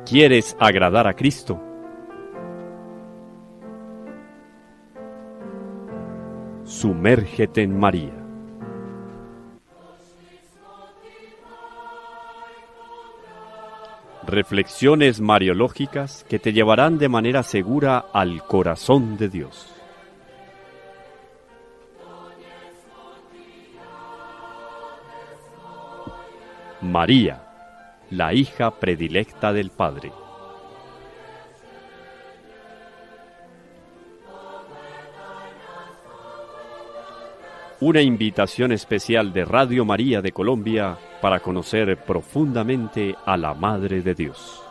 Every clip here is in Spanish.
¿Quieres agradar a Cristo? Sumérgete en María. Reflexiones mariológicas que te llevarán de manera segura al corazón de Dios. María, la hija predilecta del Padre. Una invitación especial de Radio María de Colombia para conocer profundamente a la Madre de Dios.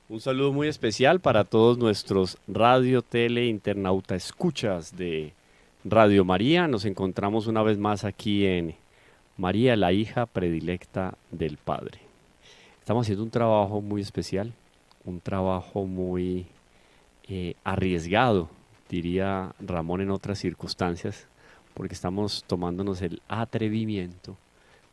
Un saludo muy especial para todos nuestros radio, tele, internauta escuchas de Radio María. Nos encontramos una vez más aquí en María, la hija predilecta del Padre. Estamos haciendo un trabajo muy especial, un trabajo muy arriesgado, diría Ramón en otras circunstancias, porque estamos tomándonos el atrevimiento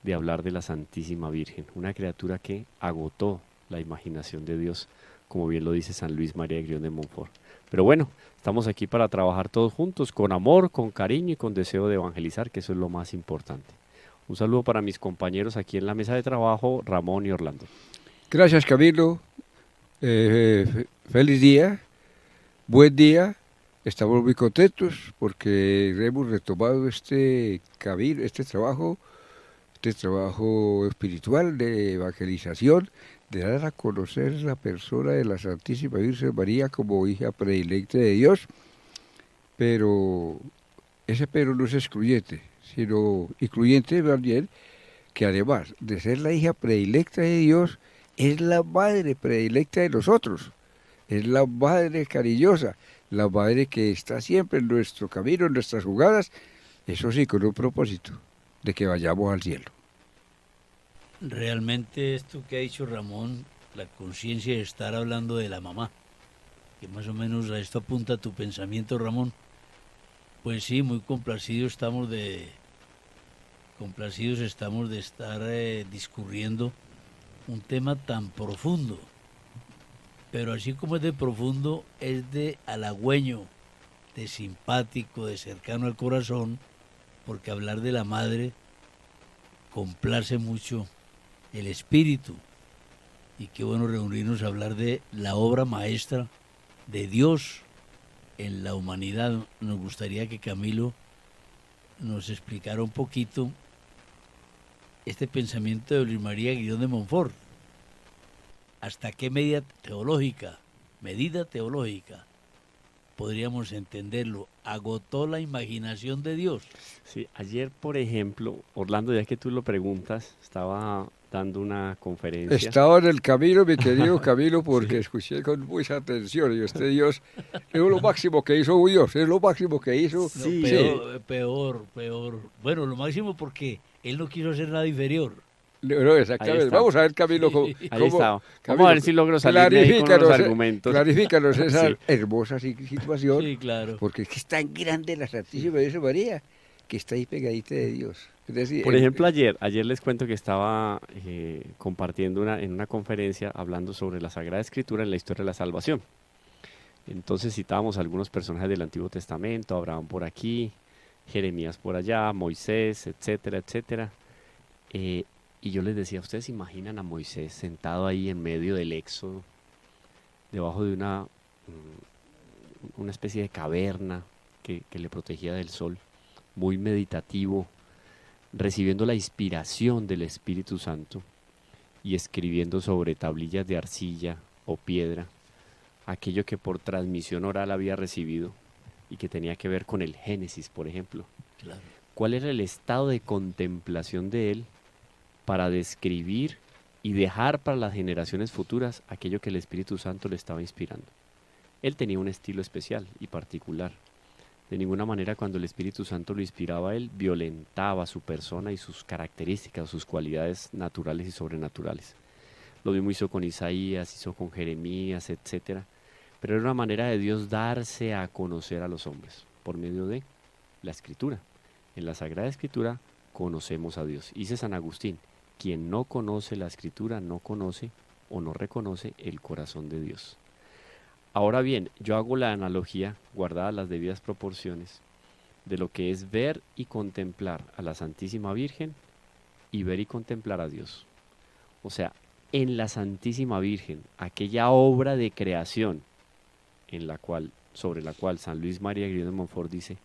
de hablar de la Santísima Virgen, una criatura que agotó la imaginación de Dios, como bien lo dice San Luis María de Grión de Montfort. Pero bueno, estamos aquí para trabajar todos juntos, con amor, con cariño y con deseo de evangelizar, que eso es lo más importante. Un saludo para mis compañeros aquí en la mesa de trabajo, Ramón y Orlando. Gracias, Camilo. Feliz día, buen día. Estamos muy contentos porque hemos retomado este trabajo espiritual de evangelización, de dar a conocer la persona de la Santísima Virgen María como hija predilecta de Dios, pero ese pero no es excluyente, sino incluyente también, que además de ser la hija predilecta de Dios, es la madre predilecta de nosotros, es la madre cariñosa, la madre que está siempre en nuestro camino, en nuestras jugadas, eso sí, con un propósito, de que vayamos al cielo. Realmente esto que ha dicho Ramón, la conciencia de estar hablando de la mamá, que más o menos a esto apunta tu pensamiento, Ramón. Pues sí, muy complacidos estamos de estar discurriendo un tema tan profundo, pero así como es de profundo, es de halagüeño, de simpático, de cercano al corazón, porque hablar de la madre complace mucho el espíritu, y qué bueno reunirnos a hablar de la obra maestra de Dios en la humanidad. Nos gustaría que Camilo nos explicara un poquito este pensamiento de Luis María Guillón de Montfort. ¿Hasta qué medida teológica podríamos entenderlo? ¿Agotó la imaginación de Dios? Sí, ayer, por ejemplo, Orlando, ya que tú lo preguntas, estaba dando una conferencia. Estaba en el camino, mi querido Camilo, porque sí, escuché con mucha atención, y este Dios es lo máximo que hizo Dios, es lo máximo que hizo. Sí, no, peor. Bueno, lo máximo porque Él no quiso hacer nada inferior. No, exactamente. Vamos a ver, Camilo, sí, ahí está. Vamos a ver si logro salirme ahí con los argumentos. Clarifícanos esa hermosa situación. Sí, claro. Porque es que es tan grande la Santísima Virgen María, que está ahí pegadita de Dios. Es decir, por ejemplo, ayer les cuento que estaba compartiendo en una conferencia hablando sobre la Sagrada Escritura en la historia de la salvación. Entonces citábamos algunos personajes del Antiguo Testamento, Abraham por aquí, Jeremías por allá, Moisés, etcétera, etcétera. Y yo les decía, ¿ustedes imaginan a Moisés sentado ahí en medio del Éxodo, debajo de una especie de caverna que le protegía del sol, muy meditativo, recibiendo la inspiración del Espíritu Santo y escribiendo sobre tablillas de arcilla o piedra aquello que por transmisión oral había recibido y que tenía que ver con el Génesis, por ejemplo? Claro. ¿Cuál era el estado de contemplación de él para describir y dejar para las generaciones futuras aquello que el Espíritu Santo le estaba inspirando? Él tenía un estilo especial y particular. De ninguna manera, cuando el Espíritu Santo lo inspiraba a él, violentaba su persona y sus características, sus cualidades naturales y sobrenaturales. Lo mismo hizo con Isaías, hizo con Jeremías, etc. pero era una manera de Dios darse a conocer a los hombres por medio de la Escritura. En la Sagrada Escritura conocemos a Dios. Dice San Agustín, quien no conoce la Escritura no conoce o no reconoce el corazón de Dios. Ahora bien, yo hago la analogía, guardadas las debidas proporciones, de lo que es ver y contemplar a la Santísima Virgen y ver y contemplar a Dios. O sea, en la Santísima Virgen, aquella obra de creación sobre la cual San Luis María Griñón de Montfort dice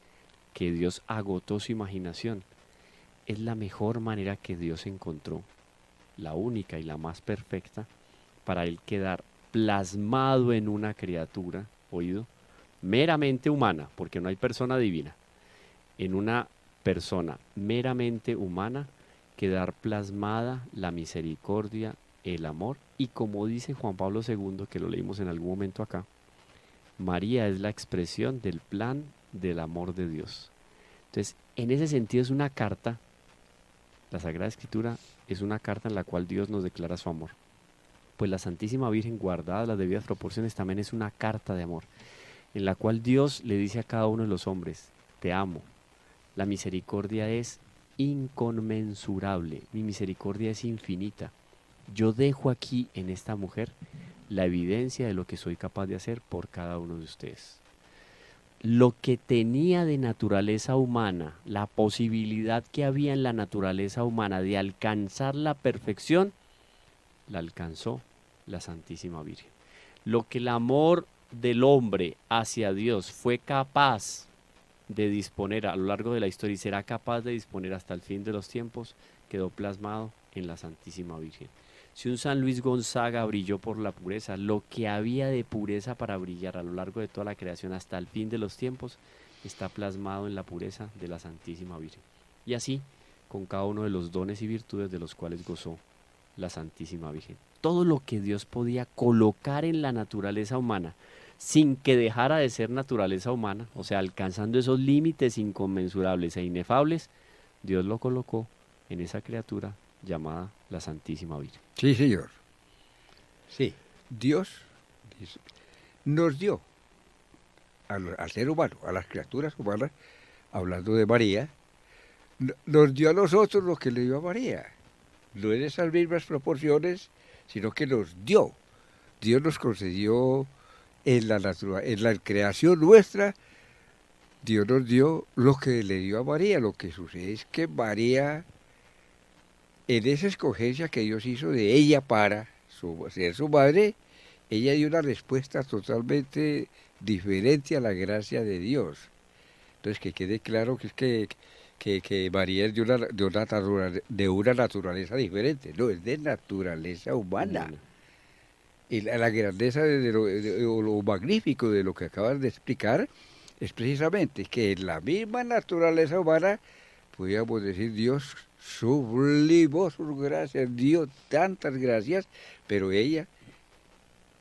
que Dios agotó su imaginación, es la mejor manera que Dios encontró, la única y la más perfecta, para él quedar plasmado en una criatura, oído, meramente humana, porque no hay persona divina, en una persona meramente humana, quedar plasmada la misericordia, el amor, y como dice Juan Pablo II, que lo leímos en algún momento acá, María es la expresión del plan del amor de Dios. Entonces, en ese sentido es una carta, la Sagrada Escritura es una carta en la cual Dios nos declara su amor. Pues la Santísima Virgen, guardada las debidas proporciones, también es una carta de amor, en la cual Dios le dice a cada uno de los hombres, te amo. La misericordia es inconmensurable, mi misericordia es infinita. Yo dejo aquí en esta mujer la evidencia de lo que soy capaz de hacer por cada uno de ustedes. Lo que tenía de naturaleza humana, la posibilidad que había en la naturaleza humana de alcanzar la perfección, la alcanzó la Santísima Virgen. Lo que el amor del hombre hacia Dios fue capaz de disponer a lo largo de la historia y será capaz de disponer hasta el fin de los tiempos, quedó plasmado en la Santísima Virgen. Si un San Luis Gonzaga brilló por la pureza, lo que había de pureza para brillar a lo largo de toda la creación hasta el fin de los tiempos, está plasmado en la pureza de la Santísima Virgen. Y así, con cada uno de los dones y virtudes de los cuales gozó la Santísima Virgen. Todo lo que Dios podía colocar en la naturaleza humana, sin que dejara de ser naturaleza humana, o sea, alcanzando esos límites inconmensurables e inefables, Dios lo colocó en esa criatura llamada la Santísima Virgen. Sí, señor. Sí, Dios nos dio al ser humano, a las criaturas humanas, hablando de María, nos dio a nosotros lo que le dio a María. No en esas mismas proporciones, sino que nos dio. Dios nos concedió en la creación nuestra, Dios nos dio lo que le dio a María. Lo que sucede es que María, en esa escogencia que Dios hizo de ella para ser su madre, ella dio una respuesta totalmente diferente a la gracia de Dios. Entonces, que quede claro que es que María es de una naturaleza diferente, no, es de naturaleza humana. Y la grandeza lo magnífico de lo que acabas de explicar es precisamente que en la misma naturaleza humana, podríamos decir, Dios sublimó sus gracias, dio tantas gracias, pero ella,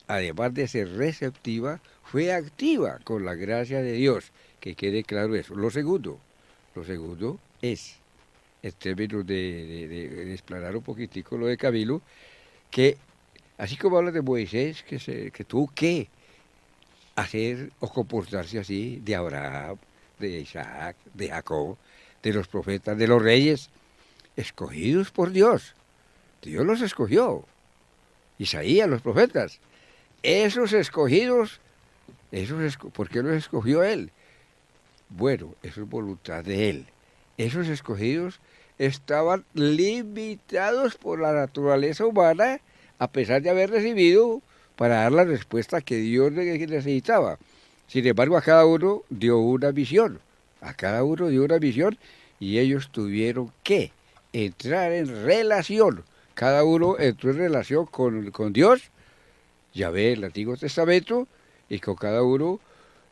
además de ser receptiva, fue activa con la gracia de Dios, que quede claro eso. Lo segundo es, en términos de explanar un poquitico lo de Camilo, que así como habla de Moisés, que tuvo que hacer o comportarse así, de Abraham, de Isaac, de Jacob, de los profetas, de los reyes, escogidos por Dios. Dios los escogió. Isaías, los profetas. Esos escogidos, ¿por qué los escogió Él? Bueno, eso es voluntad de Él. Esos escogidos estaban limitados por la naturaleza humana, a pesar de haber recibido para dar la respuesta que Dios necesitaba. Sin embargo, a cada uno dio una visión. Y ellos tuvieron que entrar en relación. Cada uno entró en relación con Dios, Yahvé, el Antiguo Testamento, y con cada uno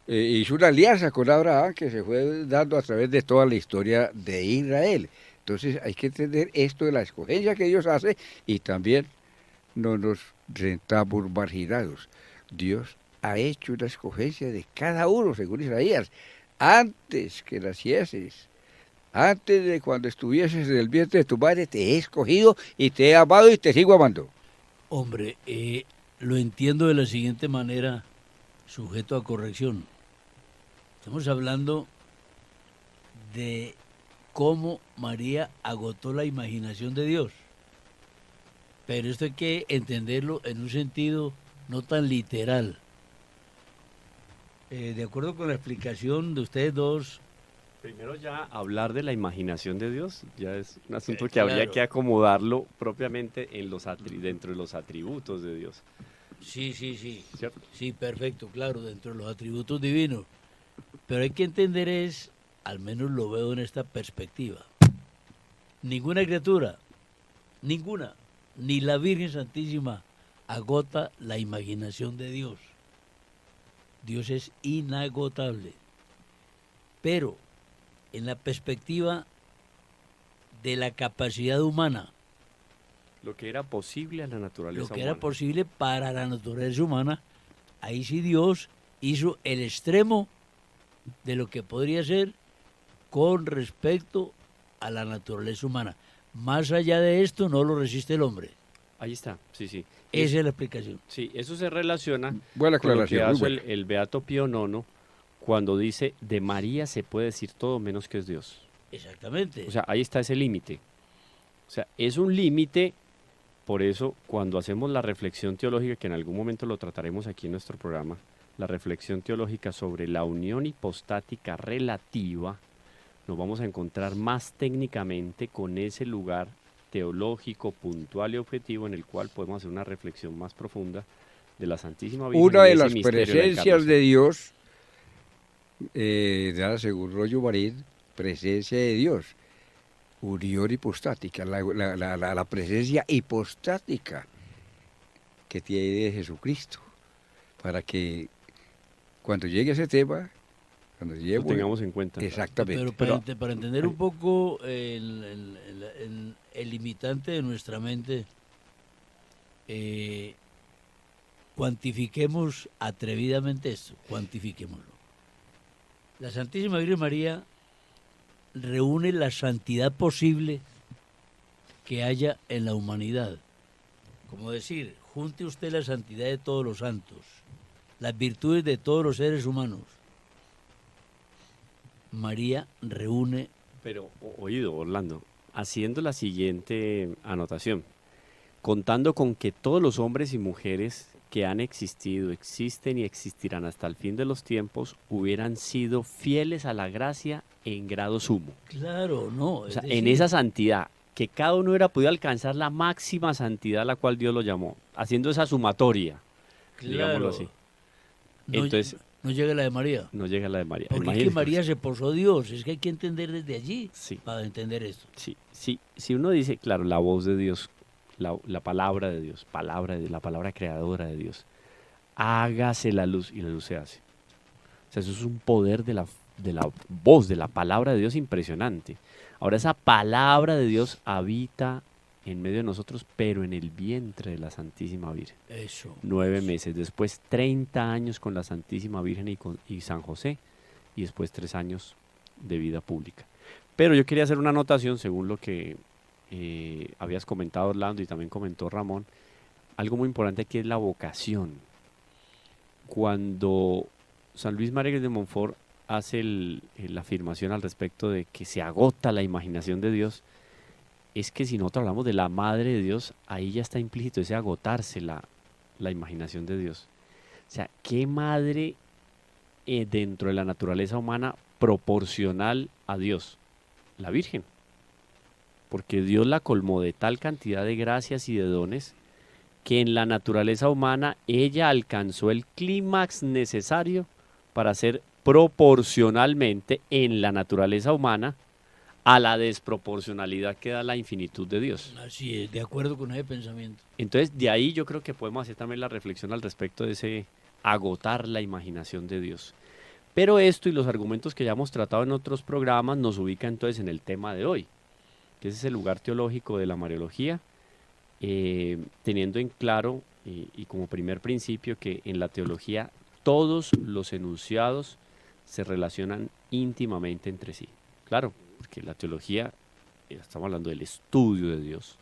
hizo una alianza con Abraham que se fue dando a través de toda la historia de Israel. Entonces hay que entender esto de la escogencia que Dios hace y también no nos rentamos marginados. Dios ha hecho una escogencia de cada uno, según Isaías, antes que nacieses, antes de cuando estuvieses en el vientre de tu madre, te he escogido y te he amado y te sigo amando. Hombre, lo entiendo de la siguiente manera, sujeto a corrección. Estamos hablando de cómo María agotó la imaginación de Dios. Pero esto hay que entenderlo en un sentido no tan literal. De acuerdo con la explicación de ustedes dos. Primero ya hablar de la imaginación de Dios, ya es un asunto que Claro. habría que acomodarlo propiamente en dentro de los atributos de Dios. Sí, ¿Cierto? sí, perfecto, claro, dentro de los atributos divinos. Pero hay que entender al menos lo veo en esta perspectiva. Ninguna criatura, ninguna, ni la Virgen Santísima agota la imaginación de Dios. Dios es inagotable. Pero en la perspectiva de la capacidad humana, Lo que era posible a la naturaleza lo que humana. era posible para la naturaleza humana, ahí sí Dios hizo el extremo de lo que podría ser con respecto a la naturaleza humana. Más allá de esto no lo resiste el hombre. Ahí está, sí. Esa es la explicación. Sí, eso se relaciona Buena con lo que aclaración, muy hace buena. el Beato Pío IX cuando dice, de María se puede decir todo menos que es Dios. Exactamente. O sea, ahí está ese límite. O sea, es un límite, por eso cuando hacemos la reflexión teológica, que en algún momento lo trataremos aquí en nuestro programa, la reflexión teológica sobre la unión hipostática relativa, nos vamos a encontrar más técnicamente con ese lugar teológico, puntual y objetivo en el cual podemos hacer una reflexión más profunda de la Santísima Virgen. Una y de ese las misterio de la presencias encarnación. de Dios, dada según Rollo Marín, presencia de Dios, unión hipostática, la presencia hipostática que tiene Jesucristo, para que cuando llegue ese tema, cuando Lo llegue, tengamos en cuenta. exactamente. Pero para entender un poco el limitante de nuestra mente, cuantifiquemos atrevidamente esto, cuantifiquémoslo. La Santísima Virgen María reúne la santidad posible que haya en la humanidad. Como decir, junte usted la santidad de todos los santos, las virtudes de todos los seres humanos. María reúne. Pero, oído, Orlando, haciendo la siguiente anotación, contando con que todos los hombres y mujeres que han existido, existen y existirán hasta el fin de los tiempos, hubieran sido fieles a la gracia en grado sumo. Claro, no. O sea, en esa santidad, que cada uno hubiera podido alcanzar la máxima santidad a la cual Dios lo llamó, haciendo esa sumatoria, digámoslo así. Entonces, no llega la de María. no llega la de María. Porque es que María se posó Dios, es que hay que entender desde allí Sí. para entender esto. Sí, si uno dice, claro, la voz de Dios, la palabra de Dios, la palabra creadora de Dios, hágase la luz y la luz se hace. O sea, eso es un poder de la voz, de la palabra de Dios impresionante. Ahora esa palabra de Dios habita en medio de nosotros, pero en el vientre de la Santísima Virgen. Eso. 9 meses, después 30 años con la Santísima Virgen y San José, y después 3 años de vida pública. Pero yo quería hacer una anotación según lo que habías comentado, Orlando, y también comentó Ramón, algo muy importante aquí es la vocación. Cuando San Luis María de Montfort hace la afirmación al respecto de que se agota la imaginación de Dios, es que si nosotros hablamos de la Madre de Dios, ahí ya está implícito ese agotarse la imaginación de Dios. O sea, ¿qué madre dentro de la naturaleza humana proporcional a Dios? La Virgen. Porque Dios la colmó de tal cantidad de gracias y de dones que en la naturaleza humana ella alcanzó el clímax necesario para ser proporcionalmente en la naturaleza humana a la desproporcionalidad que da la infinitud de Dios. Así es, de acuerdo con ese pensamiento. Entonces, de ahí yo creo que podemos hacer también la reflexión al respecto de ese agotar la imaginación de Dios. Pero esto y los argumentos que ya hemos tratado en otros programas nos ubica entonces en el tema de hoy, que es ese lugar teológico de la Mariología, teniendo en claro y como primer principio que en la teología todos los enunciados se relacionan íntimamente entre sí. Claro, porque la teología, estamos hablando del estudio de Dios,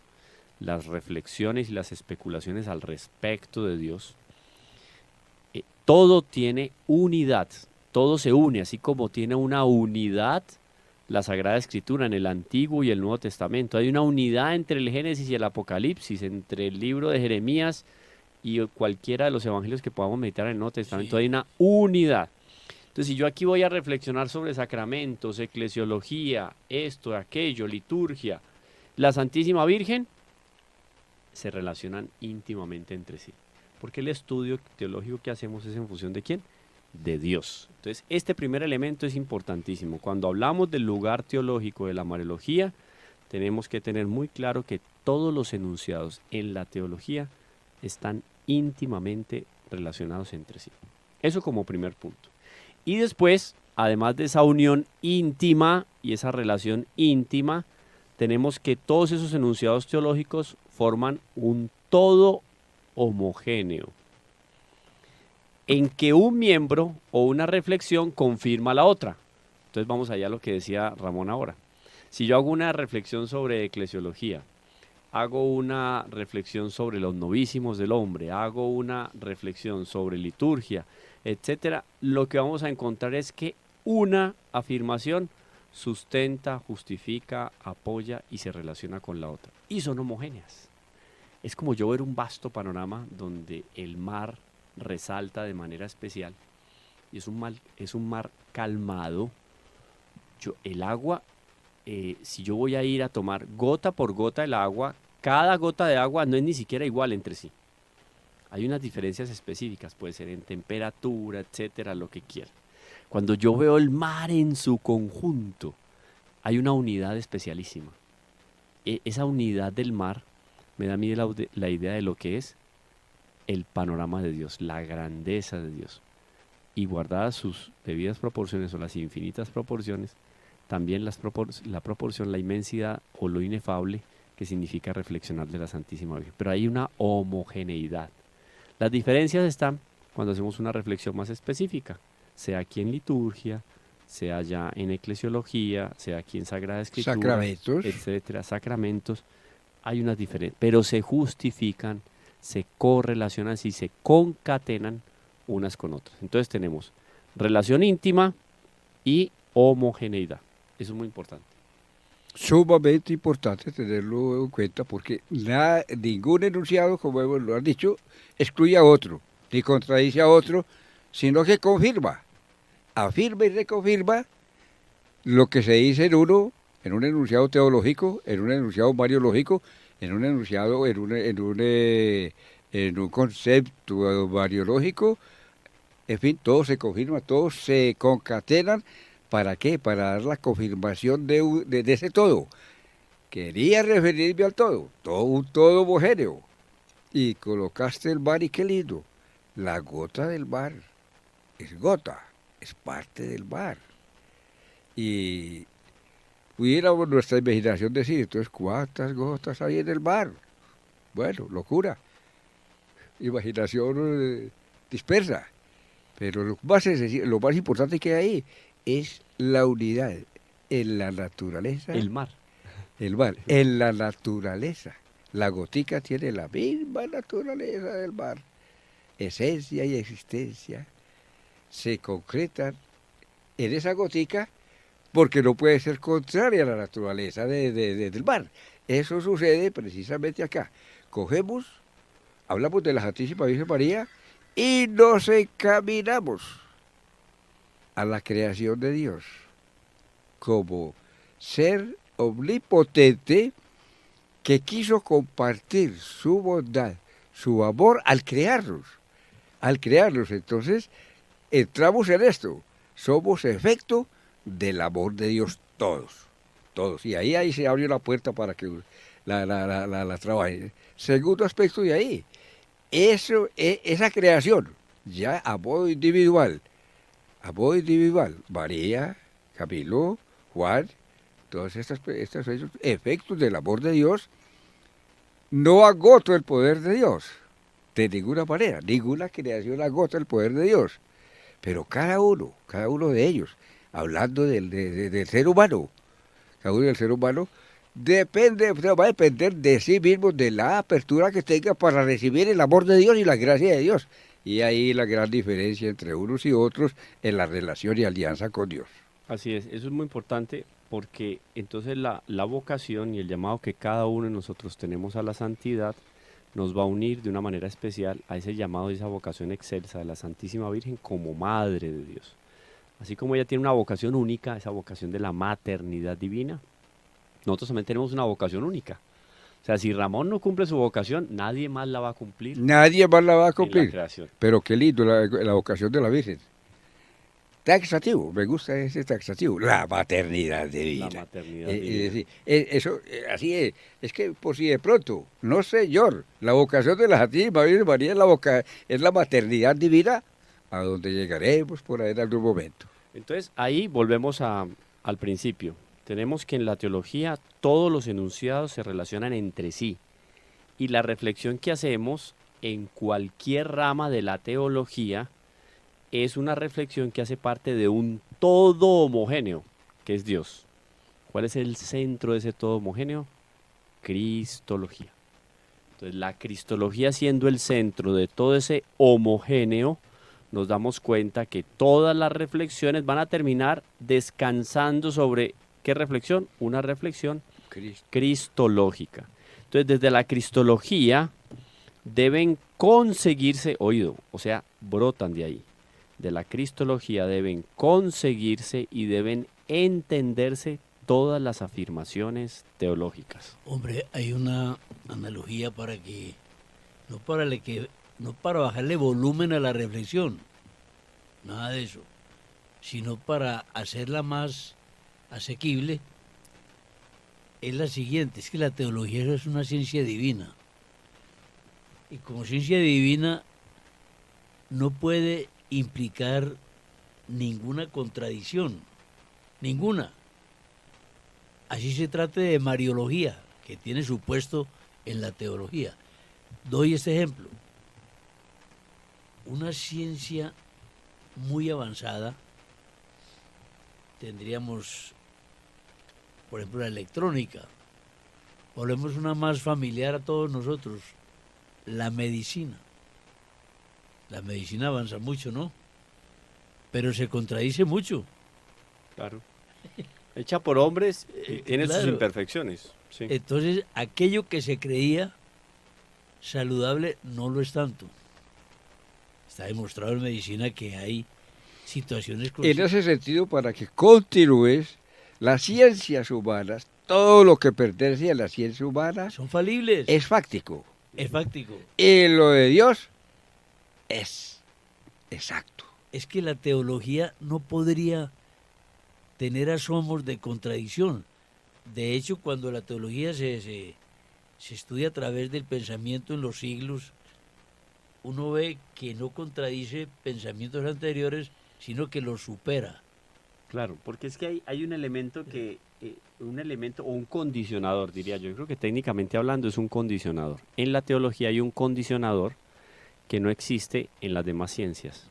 las reflexiones y las especulaciones al respecto de Dios, todo tiene unidad, todo se une, así como tiene una unidad la Sagrada Escritura en el Antiguo y el Nuevo Testamento. Hay una unidad entre el Génesis y el Apocalipsis, entre el libro de Jeremías y cualquiera de los evangelios que podamos meditar en el Nuevo Testamento. Sí. Hay una unidad. Entonces, si yo aquí voy a reflexionar sobre sacramentos, eclesiología, esto, aquello, liturgia, la Santísima Virgen, se relacionan íntimamente entre sí. Porque el estudio teológico que hacemos es en función de ¿quién? De Dios. Entonces, este primer elemento es importantísimo. Cuando hablamos del lugar teológico de la Mariología, tenemos que tener muy claro que todos los enunciados en la teología están íntimamente relacionados entre sí. Eso como primer punto. Y después, además de esa unión íntima y esa relación íntima, tenemos que todos esos enunciados teológicos forman un todo homogéneo, en que un miembro o una reflexión confirma la otra. Entonces vamos allá a lo que decía Ramón ahora. Si yo hago una reflexión sobre eclesiología, hago una reflexión sobre los novísimos del hombre, hago una reflexión sobre liturgia, etcétera, lo que vamos a encontrar es que una afirmación sustenta, justifica, apoya y se relaciona con la otra. Y son homogéneas. Es como yo ver un vasto panorama donde el mar resalta de manera especial y es un mar calmado. El agua, si yo voy a ir a tomar gota por gota el agua, cada gota de agua no es ni siquiera igual entre sí. Hay unas diferencias específicas, puede ser en temperatura, etcétera, lo que quiera. Cuando yo veo el mar en su conjunto, hay una unidad especialísima. Esa unidad del mar me da a mí la idea de lo que es el panorama de Dios, la grandeza de Dios. Y guardadas sus debidas proporciones o las infinitas proporciones, también la proporción, la inmensidad o lo inefable que significa reflexionar de la Santísima Virgen. Pero hay una homogeneidad. Las diferencias están cuando hacemos una reflexión más específica, sea aquí en liturgia, sea ya en eclesiología, sea aquí en Sagrada Escritura, Sacramentos. etcétera, sacramentos. Hay unas diferencias, pero se justifican, se correlacionan y se concatenan unas con otras. Entonces tenemos relación íntima y homogeneidad. Eso es muy importante. Sumamente importante tenerlo en cuenta porque ningún enunciado, como lo han dicho, excluye a otro, ni contradice a otro, sino que confirma, afirma y reconfirma lo que se dice en uno, en un enunciado teológico, en un enunciado mariológico, en un enunciado, en un concepto mariológico. En fin, todo se confirma, todos se concatenan. ¿Para qué? Para dar la confirmación de ese todo. Quería referirme al todo, un todo homogéneo. Y colocaste el mar y qué lindo. La gota del mar es gota, es parte del mar. Y pudiéramos nuestra imaginación decir, entonces, ¿cuántas gotas hay en el mar? Bueno, locura. Imaginación dispersa. Pero lo más importante que hay es la unidad en la naturaleza. El mar. El mar, en la naturaleza. La gotica tiene la misma naturaleza del mar. Esencia y existencia se concretan en esa gotica porque no puede ser contraria a la naturaleza del mar. Eso sucede precisamente acá. Cogemos, hablamos de la Santísima Virgen María y nos encaminamos a la creación de Dios como ser omnipotente que quiso compartir su bondad, su amor al crearnos. Al crearnos, entonces, entramos en esto. Somos efecto del amor de Dios todos. Todos. Y ahí se abre la puerta para que la trabaje. Segundo aspecto de ahí. Esa creación, ya a modo individual. A modo individual. María, Camilo, Juan, todos estos efectos del amor de Dios, no agota el poder de Dios, de ninguna manera, ninguna creación agota el poder de Dios, pero cada uno de ellos, hablando del ser humano, cada uno del ser humano, va a depender de sí mismo, de la apertura que tenga para recibir el amor de Dios y la gracia de Dios. Y ahí la gran diferencia entre unos y otros en la relación y alianza con Dios. Así es, eso es muy importante porque entonces la vocación y el llamado que cada uno de nosotros tenemos a la santidad nos va a unir de una manera especial a ese llamado y esa vocación excelsa de la Santísima Virgen como Madre de Dios. Así como ella tiene una vocación única, esa vocación de la maternidad divina, nosotros también tenemos una vocación única. O sea, si Ramón no cumple su vocación, nadie más la va a cumplir Nadie más la va a en la cumplir. creación. Pero qué lindo la vocación de la Virgen. Taxativo, me gusta ese taxativo, la maternidad divina. La maternidad divina. Sí, eso, así es que por si de pronto, no señor, la vocación de la Santísima Virgen María es la maternidad divina, a donde llegaremos por ahí en algún momento. Entonces, ahí volvemos al principio. Tenemos que en la teología todos los enunciados se relacionan entre sí. Y la reflexión que hacemos en cualquier rama de la teología es una reflexión que hace parte de un todo homogéneo, que es Dios. ¿Cuál es el centro de ese todo homogéneo? Cristología. Entonces, la cristología siendo el centro de todo ese homogéneo, nos damos cuenta que todas las reflexiones van a terminar descansando sobre, ¿qué reflexión? Una reflexión cristológica. Entonces, desde la cristología deben conseguirse, oído, o sea, brotan de ahí. De la cristología deben conseguirse y deben entenderse todas las afirmaciones teológicas. Hombre, hay una analogía para que no para bajarle volumen a la reflexión, nada de eso, sino para hacerla más asequible. Es la siguiente, es que la teología es una ciencia divina. Y como ciencia divina no puede implicar ninguna contradicción, ninguna. Así se trate de mariología, que tiene su puesto en la teología. Doy este ejemplo. Una ciencia muy avanzada, tendríamos, por ejemplo, la electrónica. Volvemos una más familiar a todos nosotros, la medicina. La medicina avanza mucho, ¿no? Pero se contradice mucho. Claro. Hecha por hombres, tiene sus Claro. imperfecciones. Sí. Entonces, aquello que se creía saludable no lo es tanto. Está demostrado en medicina que hay situaciones con... En ese sentido, para que continúes, las ciencias humanas, todo lo que pertenece a la ciencia humana, son falibles. es fáctico. Es fáctico. Y lo de Dios es exacto. Es que la teología no podría tener asomos de contradicción. De hecho, cuando la teología se estudia a través del pensamiento en los siglos, uno ve que no contradice pensamientos anteriores, sino que los supera. Claro, porque es que hay un elemento o un condicionador, diría yo. Yo creo que técnicamente hablando es un condicionador. En la teología hay un condicionador que no existe en las demás ciencias.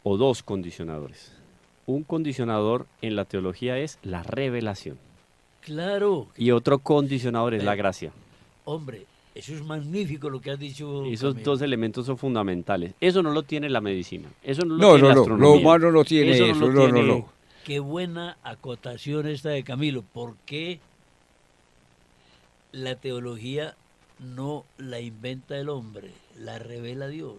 O dos condicionadores. Un condicionador en la teología es la revelación. Claro. Y otro condicionador es la gracia. Hombre, eso es magnífico lo que has dicho. Esos Camilo. dos elementos son fundamentales. Eso no lo tiene la medicina. Eso no lo No, tiene la lo astronomía. humano no tiene eso, lo no, tiene- no. Qué buena acotación esta de Camilo. ¿Por qué la teología no la inventa el hombre? La revela Dios.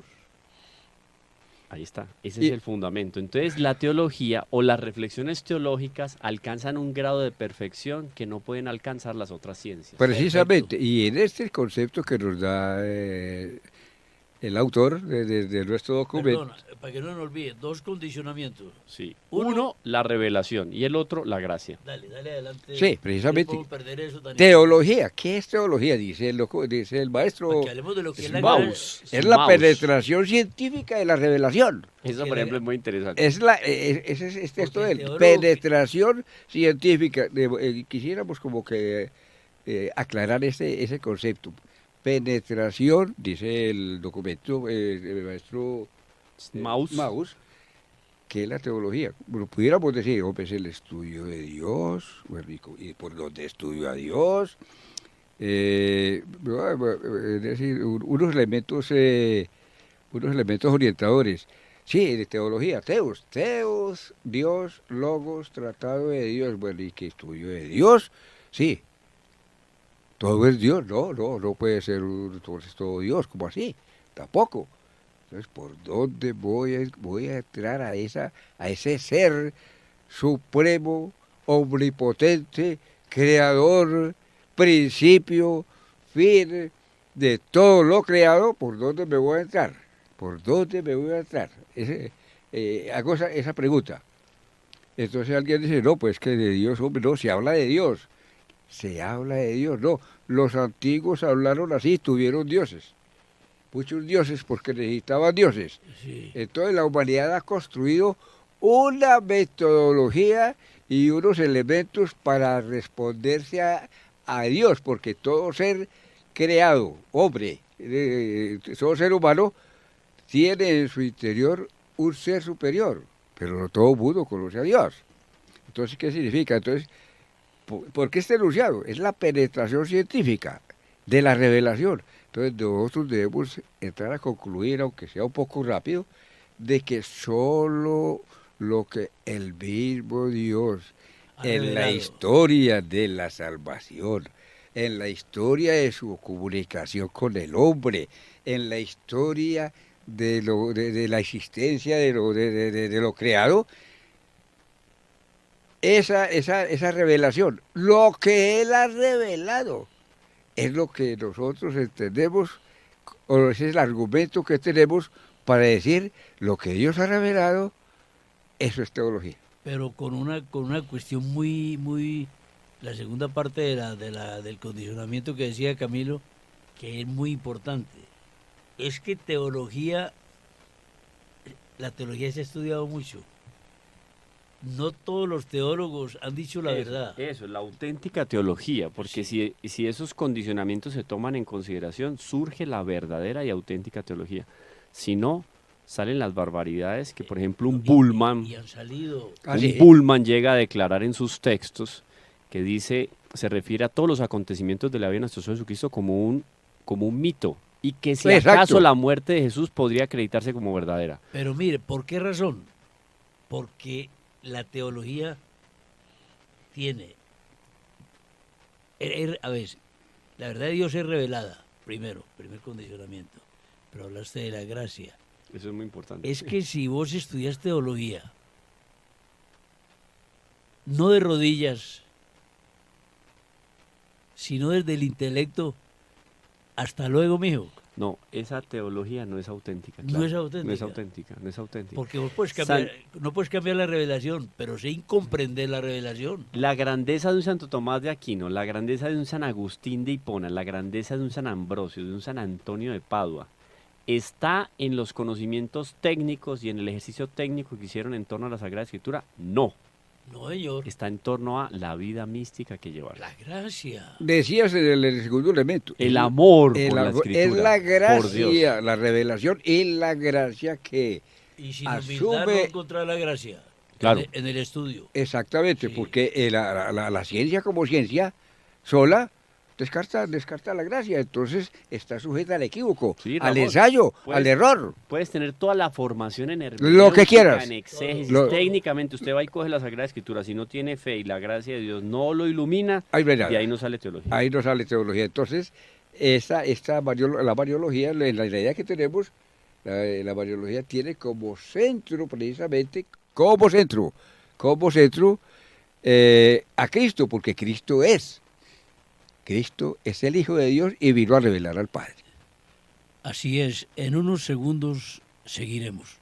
Ahí está, ese Y- es el fundamento. Entonces la teología o las reflexiones teológicas alcanzan un grado de perfección que no pueden alcanzar las otras ciencias. Precisamente, y en este concepto que nos da el autor de nuestro documento, Perdona, para que no nos olvide, dos condicionamientos. Sí. Uno- Uno, la revelación y el otro, la gracia. Dale adelante. Sí, precisamente. No podemos perder eso tan teología, ¿qué es teología? Dice el maestro, Para que hablemos de lo que es la Maus. es la Maus. penetración científica de la revelación. Eso, Porque por la- ejemplo, es muy interesante. Ese es texto Porque de el él, teólogo- penetración científica. Quisiéramos como que aclarar ese concepto. Penetración, dice el documento el maestro Maus. Maus, ¿qué es la teología? Bueno, pudiéramos decir, hombre, es el estudio de Dios, ¿y por dónde estudio a Dios? Es decir, unos elementos orientadores. Sí, de teología, teos, Dios, logos, tratado de Dios. Bueno, ¿y qué estudio de Dios? Sí, todo es Dios. No puede ser todo Dios, ¿como así? Tampoco. Entonces, ¿por dónde voy a entrar a ese ser supremo, omnipotente, creador, principio, fin de todo lo creado? ¿Por dónde me voy a entrar? ¿Por dónde me voy a entrar? Hago esa pregunta. Entonces alguien dice, no, pues que de Dios, hombre, no, se habla de Dios. Se habla de Dios, no. Los antiguos hablaron así, tuvieron dioses. Muchos dioses porque necesitaban dioses. Sí. Entonces la humanidad ha construido una metodología y unos elementos para responderse a Dios, porque todo ser creado, hombre, todo ser humano, tiene en su interior un ser superior, pero no todo mundo conoce a Dios. Entonces, ¿qué significa? Entonces, ¿por qué este enunciado? Es la penetración científica de la revelación. Entonces, nosotros debemos entrar a concluir, aunque sea un poco rápido, de que solo lo que el mismo Dios, en la historia de la salvación, en la historia de su comunicación con el hombre, en la historia de la existencia de lo creado, esa revelación, lo que Él ha revelado, es lo que nosotros entendemos, o ese es el argumento que tenemos para decir lo que Dios ha revelado, eso es teología. Pero con una cuestión muy, la segunda parte del condicionamiento que decía Camilo, que es muy importante. Es que la teología se ha estudiado mucho. No todos los teólogos han dicho la verdad. Eso, la auténtica teología, porque si esos condicionamientos se toman en consideración, surge la verdadera y auténtica teología. Si no, salen las barbaridades que, por ejemplo, un Bullman llega a declarar en sus textos, que dice, se refiere a todos los acontecimientos de la vida de nuestro Señor Jesucristo como un mito, y que si acaso la muerte de Jesús podría acreditarse como verdadera. Pero mire, ¿por qué razón? Porque la teología tiene, a ver, la verdad de Dios es revelada, primer condicionamiento, pero hablaste de la gracia. Eso es muy importante. Es que si vos estudias teología, no de rodillas, sino desde el intelecto, hasta luego, mijo. No, esa teología no es auténtica. Claro. No es auténtica. No es auténtica. Porque vos no puedes cambiar la revelación, pero sí comprender la revelación. La grandeza de un Santo Tomás de Aquino, la grandeza de un San Agustín de Hipona, la grandeza de un San Ambrosio, de un San Antonio de Padua, ¿está en los conocimientos técnicos y en el ejercicio técnico que hicieron en torno a la Sagrada Escritura? No. No, señor. Está en torno a la vida mística que llevaron. La gracia. Decías en el segundo elemento. El amor por la Escritura. Es la gracia, la revelación y la gracia que y sin humildad no encontrar la gracia. Claro. En el estudio. Exactamente, sí. Porque la ciencia como ciencia sola descarta la gracia, entonces está sujeta al equívoco, sí, al ensayo, al error. Puedes tener toda la formación en hermenéutica, lo que quieras, en exégesis, técnicamente usted va y coge la Sagrada Escritura, si no tiene fe y la gracia de Dios no lo ilumina, de ahí no sale teología. Ahí no sale teología, entonces la mariología, en la idea que tenemos, la mariología tiene como centro, precisamente, como centro a Cristo, porque Cristo es el Hijo de Dios y vino a revelar al Padre. Así es, en unos segundos seguiremos.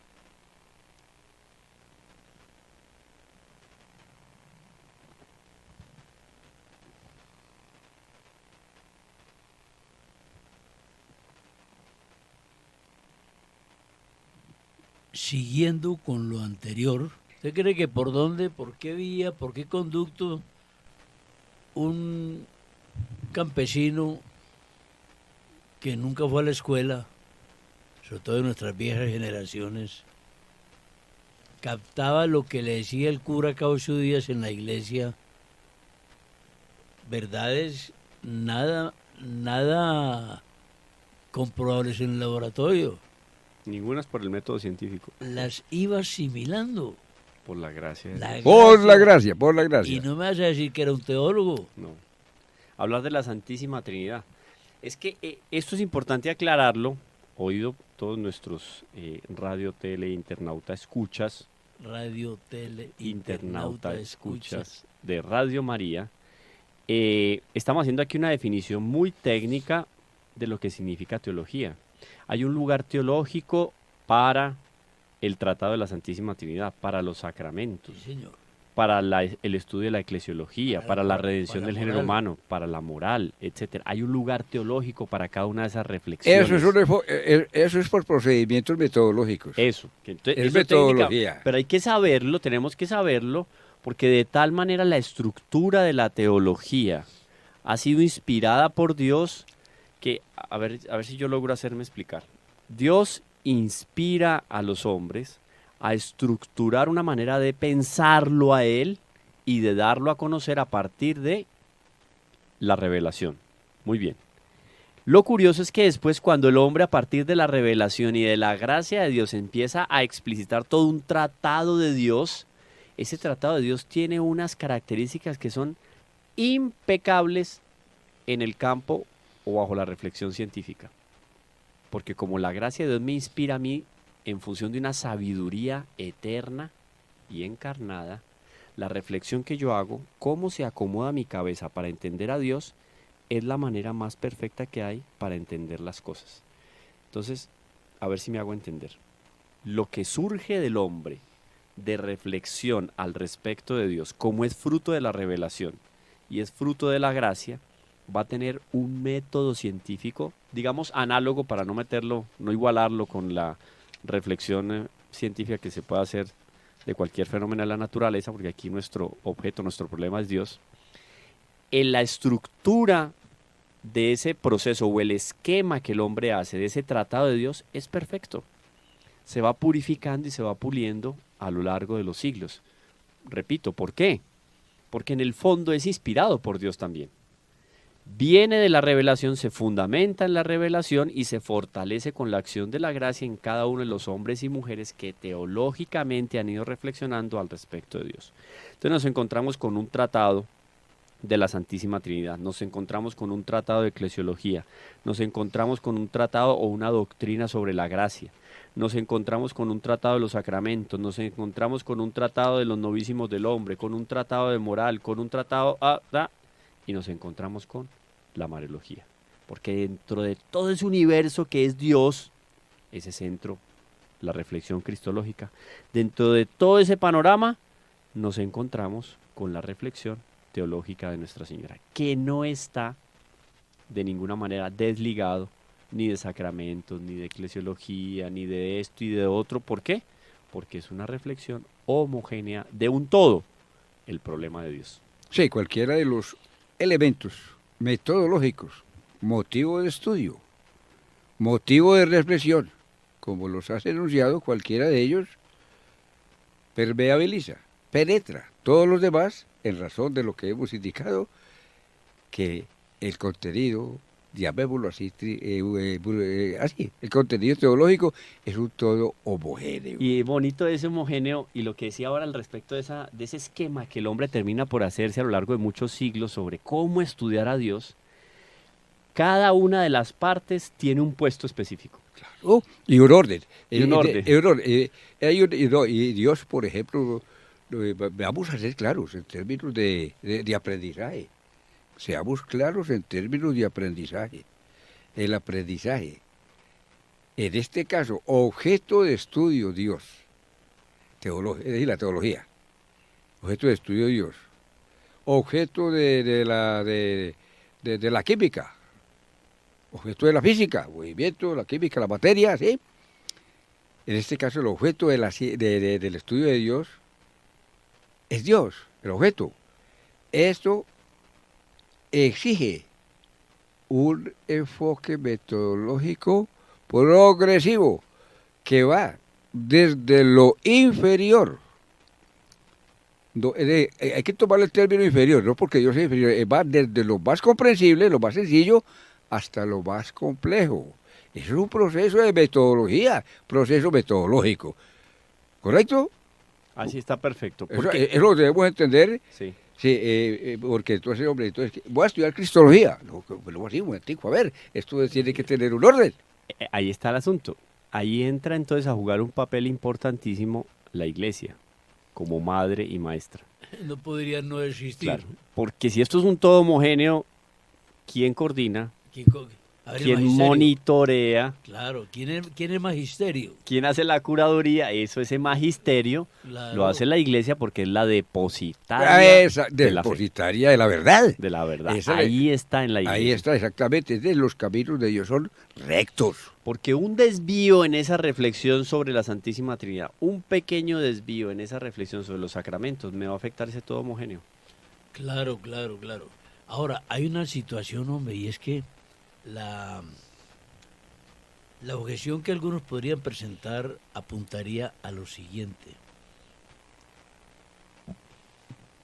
Siguiendo con lo anterior, ¿usted cree que por dónde, por qué vía, por qué conducto un campesino que nunca fue a la escuela, sobre todo en nuestras viejas generaciones, captaba lo que le decía el cura Caucho Díaz en la iglesia, verdades nada comprobables en el laboratorio. Ninguna es por el método científico, Las iba asimilando. por la gracia de La Dios. Por la gracia, por la gracia. Y no me vas a decir que era un teólogo. No. Hablar de la Santísima Trinidad. Es que esto es importante aclararlo, oído todos nuestros radio, tele, internauta escuchas, Radio, tele, internauta escuchas. escuchas de Radio María. Estamos haciendo aquí una definición muy técnica de lo que significa teología. Hay un lugar teológico para el Tratado de la Santísima Trinidad, para los sacramentos, Sí, señor. para el estudio de la eclesiología, para la redención para del la género moral. humano, para la moral, etcétera. Hay un lugar teológico para cada una de esas reflexiones. Eso es por procedimientos metodológicos. Eso, que entonces, Es eso técnica, metodología. pero hay que saberlo, tenemos que saberlo, porque de tal manera la estructura de la teología ha sido inspirada por Dios que, a ver si yo logro hacerme explicar. Dios inspira a los hombres a estructurar una manera de pensarlo a Él y de darlo a conocer a partir de la revelación. Muy bien. Lo curioso es que después, cuando el hombre a partir de la revelación y de la gracia de Dios empieza a explicitar todo un tratado de Dios, ese tratado de Dios tiene unas características que son impecables en el campo o bajo la reflexión científica. Porque como la gracia de Dios me inspira a mí en función de una sabiduría eterna y encarnada, la reflexión que yo hago, cómo se acomoda mi cabeza para entender a Dios, es la manera más perfecta que hay para entender las cosas. Entonces, a ver si me hago entender. Lo que surge del hombre de reflexión al respecto de Dios, como es fruto de la revelación y es fruto de la gracia, va a tener un método científico, digamos análogo para no meterlo, no igualarlo con la reflexión científica que se puede hacer de cualquier fenómeno de la naturaleza, porque aquí nuestro objeto, nuestro problema es Dios. En la estructura de ese proceso o el esquema que el hombre hace de ese tratado de Dios es perfecto. Se va purificando y se va puliendo a lo largo de los siglos. Repito, ¿por qué? Porque en el fondo es inspirado por Dios también. Viene de la revelación, se fundamenta en la revelación y se fortalece con la acción de la gracia en cada uno de los hombres y mujeres que teológicamente han ido reflexionando al respecto de Dios. Entonces nos encontramos con un tratado de la Santísima Trinidad, nos encontramos con un tratado de eclesiología, nos encontramos con un tratado o una doctrina sobre la gracia, nos encontramos con un tratado de los sacramentos, nos encontramos con un tratado de los novísimos del hombre, con un tratado de moral, con un tratado y nos encontramos con la Mariología, porque dentro de todo ese universo que es Dios, ese centro, la reflexión cristológica, dentro de todo ese panorama nos encontramos con la reflexión teológica de Nuestra Señora, que no está de ninguna manera desligado ni de sacramentos, ni de eclesiología, ni de esto y de otro. ¿Por qué? Porque es una reflexión homogénea de un todo, el problema de Dios. Sí, cualquiera de los elementos metodológicos, motivo de estudio, motivo de reflexión, como los has enunciado, cualquiera de ellos permeabiliza, penetra todos los demás en razón de lo que hemos indicado, que el contenido, llamémoslo así, el contenido teológico es un todo homogéneo. Y bonito ese homogéneo, y lo que decía ahora al respecto de ese esquema que el hombre termina por hacerse a lo largo de muchos siglos sobre cómo estudiar a Dios, cada una de las partes tiene un puesto específico. Claro, y un orden. Y un orden. Y Dios, por ejemplo, vamos a ser claros en términos de aprendizaje. Seamos claros en términos de aprendizaje. El aprendizaje, en este caso, objeto de estudio Dios, es decir, la teología, objeto de estudio Dios, objeto de la química, objeto de la física, movimiento, la química, la materia, ¿sí? En este caso, el objeto del estudio de Dios es Dios, el objeto. Esto exige un enfoque metodológico progresivo que va desde lo inferior. Hay que tomar el término inferior, no porque yo sea inferior, va desde lo más comprensible, lo más sencillo, hasta lo más complejo. Eso es un proceso de metodología, proceso metodológico. ¿Correcto? Así está perfecto. Eso lo debemos entender. Sí. Sí, porque entonces, hombre, entonces, voy a estudiar Cristología. No, así, un momentico, a ver, esto tiene que tener un orden. Ahí está el asunto. Ahí entra entonces a jugar un papel importantísimo la iglesia, como madre y maestra. No podría no existir. Claro, porque si esto es un todo homogéneo, ¿quién coordina? ¿Quién monitorea? Claro, ¿quién es magisterio? ¿Quién hace la curaduría? Eso, ese magisterio, claro, lo hace la iglesia porque es la depositaria depositaria de la verdad. De la verdad. Ahí está en la iglesia. Ahí está, exactamente. Los caminos de Dios son rectos. Porque un desvío en esa reflexión sobre la Santísima Trinidad, un pequeño desvío en esa reflexión sobre los sacramentos, me va a afectar ese todo homogéneo. Claro. Ahora, hay una situación, hombre, y es que la objeción que algunos podrían presentar apuntaría a lo siguiente.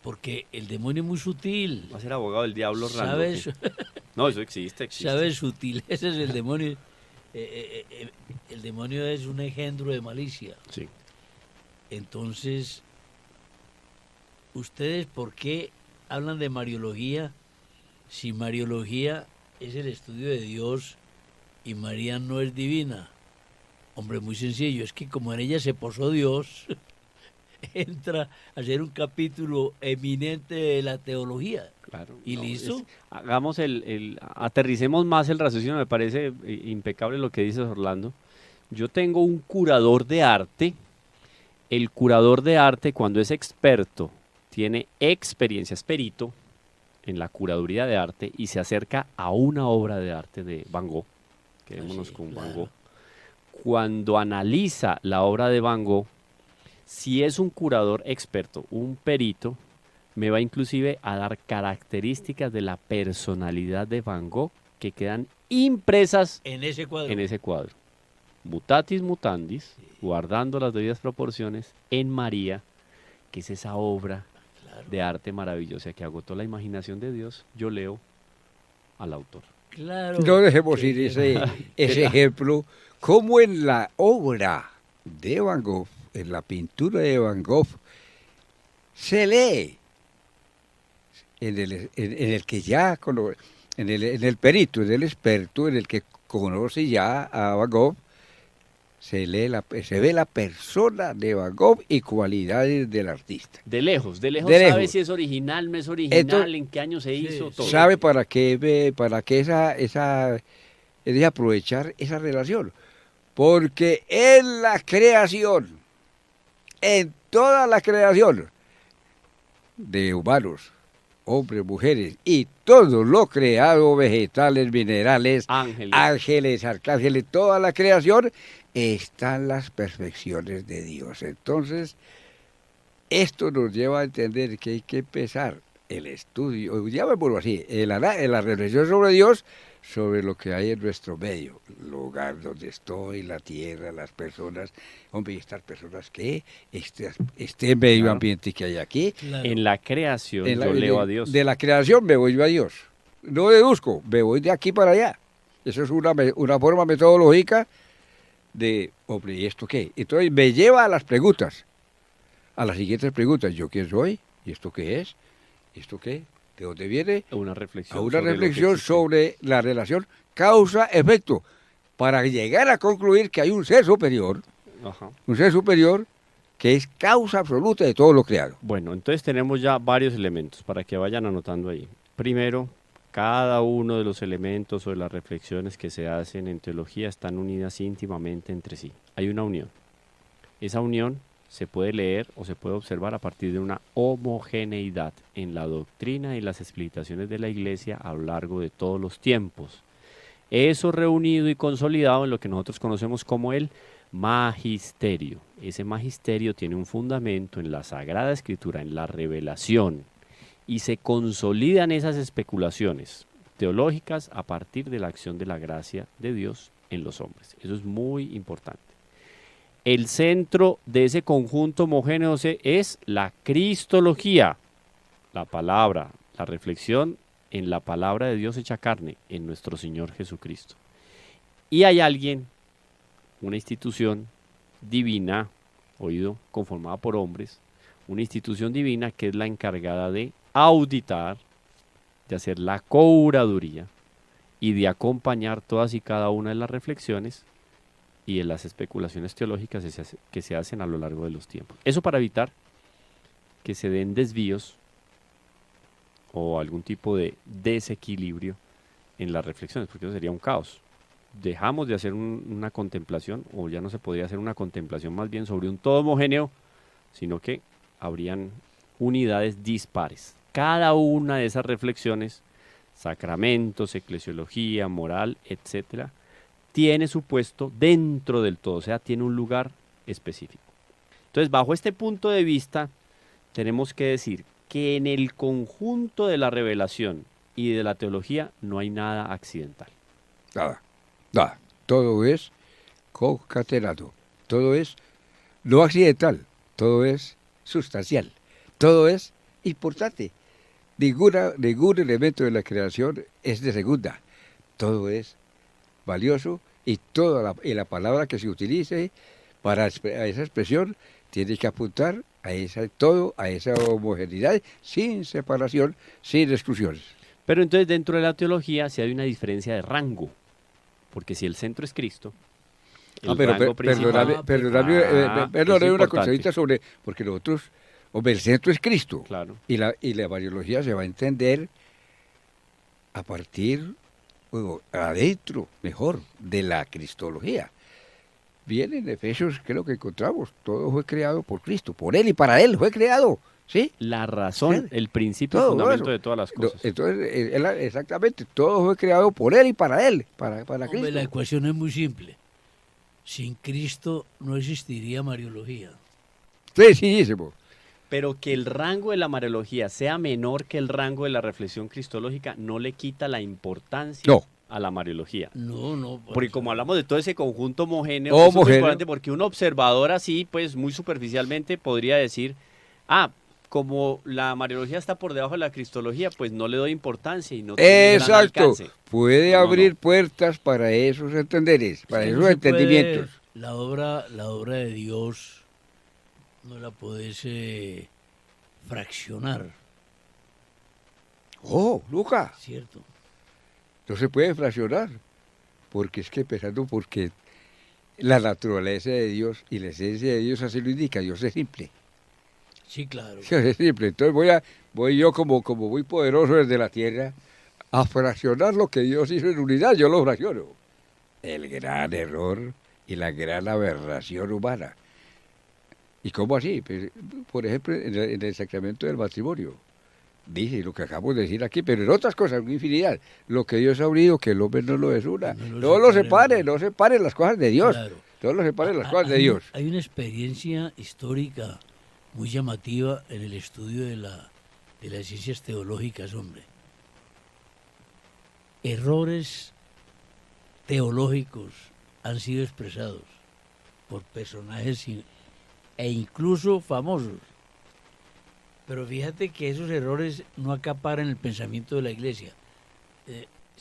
Porque el demonio es muy sutil. Va a ser abogado del diablo, ¿Sabes? No, eso existe. ¿Sabes? Sutil. Ese es el demonio. El demonio es un engendro de malicia. Sí. Entonces, ¿ustedes por qué hablan de Mariología si Mariología es el estudio de Dios y María no es divina? Hombre, muy sencillo, es que como en ella se posó Dios, entra a ser un capítulo eminente de la teología. Claro. ¿Y listo? Hagamos aterricemos más el raciocinio, me parece impecable lo que dices, Orlando. Yo tengo un curador de arte. El curador de arte, cuando es experto, tiene experiencia, es perito en la curaduría de arte y se acerca a una obra de arte de Van Gogh. Quedémonos con Van Gogh. Cuando analiza la obra de Van Gogh, si es un curador experto, un perito, me va inclusive a dar características de la personalidad de Van Gogh que quedan impresas en ese cuadro. Mutatis mutandis, guardando las debidas proporciones, en María, que es esa obra de arte maravillosa que agotó la imaginación de Dios. Yo leo al autor. Claro. No dejemos ir ese ejemplo, como en la obra de Van Gogh, en la pintura de Van Gogh, se lee en el que ya, en el perito, en el experto, en el que conoce ya a Van Gogh, se ve la persona de Van Gogh y cualidades del artista. De lejos sabe si es original, no es original, entonces, en qué año se hizo, todo. Sabe para qué es de aprovechar esa relación. Porque en la creación, en toda la creación de humanos, hombres, mujeres y todo lo creado, vegetales, minerales, ángeles, arcángeles, toda la creación, están las perfecciones de Dios. Entonces, esto nos lleva a entender que hay que empezar el estudio, llamémoslo así, la reflexión sobre Dios, sobre lo que hay en nuestro medio, el lugar donde estoy, la tierra, las personas, hombre, y estas personas que, este medio ambiente que hay aquí. Claro. En la creación yo leo a Dios. De la creación me voy yo a Dios. No deduzco, me voy de aquí para allá. Eso es una forma metodológica de, hombre, ¿y esto qué? Entonces me lleva a las preguntas, a las siguientes preguntas. ¿Yo quién soy? ¿Y esto qué es? ¿Y esto qué? ¿De dónde viene? Una reflexión. A una reflexión sobre la relación causa-efecto, para llegar a concluir que hay un ser superior, un ser superior que es causa absoluta de todo lo creado. Bueno, entonces tenemos ya varios elementos para que vayan anotando ahí. Primero, cada uno de los elementos o de las reflexiones que se hacen en teología están unidas íntimamente entre sí. Hay una unión. Esa unión se puede leer o se puede observar a partir de una homogeneidad en la doctrina y las explicaciones de la Iglesia a lo largo de todos los tiempos. Eso reunido y consolidado en lo que nosotros conocemos como el magisterio. Ese magisterio tiene un fundamento en la Sagrada Escritura, en la revelación, y se consolidan esas especulaciones teológicas a partir de la acción de la gracia de Dios en los hombres. Eso es muy importante. El centro de ese conjunto homogéneo es la cristología, la palabra, la reflexión en la palabra de Dios hecha carne, en nuestro Señor Jesucristo. Y hay alguien, una institución divina, oído, conformada por hombres, una institución divina que es la encargada de auditar, de hacer la curaduría y de acompañar todas y cada una de las reflexiones y de las especulaciones teológicas que se hacen a lo largo de los tiempos. Eso para evitar que se den desvíos o algún tipo de desequilibrio en las reflexiones, porque eso sería un caos. Dejamos de hacer una contemplación, o ya no se podría hacer una contemplación más bien sobre un todo homogéneo, sino que habrían unidades dispares. Cada una de esas reflexiones, sacramentos, eclesiología, moral, etcétera, tiene su puesto dentro del todo, o sea, tiene un lugar específico. Entonces, bajo este punto de vista, tenemos que decir que en el conjunto de la revelación y de la teología no hay nada accidental. Nada, nada. Todo es concatenado. Todo es no accidental. Todo es sustancial. Todo es importante. Ningún elemento de la creación es de segunda. Todo es valioso y la palabra que se utilice para esa expresión tiene que apuntar a esa homogeneidad, sin separación, sin exclusiones. Pero entonces dentro de la teología sí hay una diferencia de rango, porque si el centro es Cristo, perdóname una cosita sobre, porque nosotros, el centro es Cristo, claro. y la mariología se va a entender a partir, adentro, mejor, de la cristología. Bien, en Efesios creo que encontramos, todo fue creado por Cristo, por Él y para Él fue creado, ¿sí? La razón, el principio, todo el fundamento eso. de todas las cosas. Entonces, exactamente, todo fue creado por Él y para Él, para Cristo. La ecuación es muy simple. Sin Cristo no existiría mariología. Sencillísimo. Pero que el rango de la mariología sea menor que el rango de la reflexión cristológica no le quita la importancia a la mariología. No. Porque como hablamos de todo ese conjunto homogéneo, es muy importante porque un observador así, pues muy superficialmente podría decir, como la mariología está por debajo de la cristología, pues no le doy importancia y no tiene gran alcance. Puede abrir puertas para esos entenderes, para esos entendimientos. La obra de Dios no la podés fraccionar. Luca. Cierto. No se puede fraccionar, porque es que empezando porque la naturaleza de Dios y la esencia de Dios así lo indica, Dios es simple. Sí, claro. Dios es simple, entonces voy yo como muy poderoso desde la tierra a fraccionar lo que Dios hizo en unidad, yo lo fracciono. El gran error y la gran aberración humana. ¿Y cómo así? Pues, por ejemplo, en el sacramento del matrimonio. Dice lo que acabamos de decir aquí, pero en otras cosas, una infinidad. Lo que Dios ha unido, que el hombre no lo desuna. No lo separe las cosas de Dios. Claro. No lo separe las cosas de Dios. Hay una experiencia histórica muy llamativa en el estudio de las ciencias teológicas, hombre. Errores teológicos han sido expresados por personajes e incluso famosos. Pero fíjate que esos errores no acaparan el pensamiento de la Iglesia.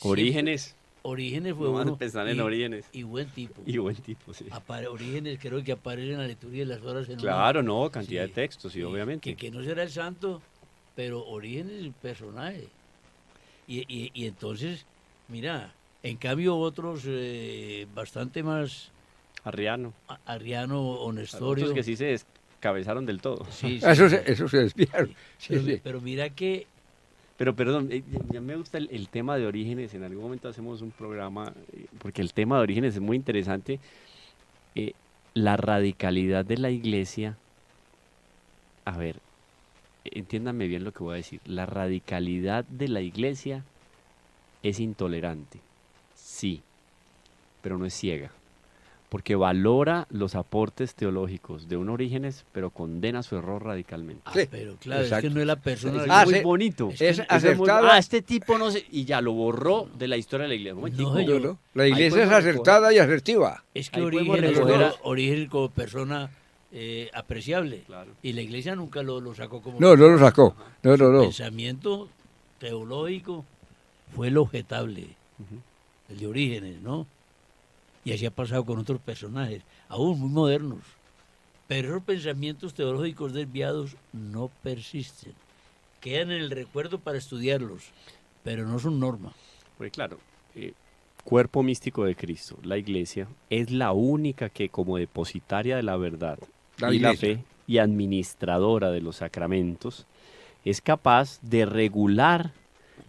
Orígenes. Orígenes fue no uno. Pensar en Orígenes. Y buen tipo. Y buen tipo, sí. Orígenes creo que aparece en la liturgia de las horas. Claro, cantidad de textos, sí, obviamente. Que no será el santo, pero Orígenes es el personaje. Y entonces, mira, en cambio otros bastante más... Arriano o Nestorio. Otros que sí se descabezaron del todo. Sí, Eso se desviaron. Pero mira que... Pero perdón, ya me gusta el tema de Orígenes. En algún momento hacemos un programa, porque el tema de Orígenes es muy interesante. La radicalidad de la Iglesia, a ver, entiéndanme bien lo que voy a decir. La radicalidad de la Iglesia es intolerante, sí, pero no es ciega. porque valora los aportes teológicos de un Orígenes, pero condena su error radicalmente. Ah, Sí, pero claro, exacto. es que no es la persona. Es Ah, muy sí. bonito. Es que Es es acertada. Este tipo no sé, y ya lo borró de la historia de la iglesia. Un momentico. No, señor. No. La Ahí iglesia es podemos acertada y asertiva. Es que Ahí podemos Orígenes, recoger Orígenes como persona apreciable. Claro. Y la iglesia nunca lo sacó como No, no lo persona. sacó. No, no, Su no. pensamiento teológico fue el objetable, Ujú. el de Orígenes, ¿no? Y así ha pasado con otros personajes, aún muy modernos. Pero esos pensamientos teológicos desviados no persisten. Quedan en el recuerdo para estudiarlos, pero no son norma. Porque claro, cuerpo místico de Cristo, la iglesia, es la única que como depositaria de la verdad La y la iglesia. fe y administradora de los sacramentos, es capaz de regular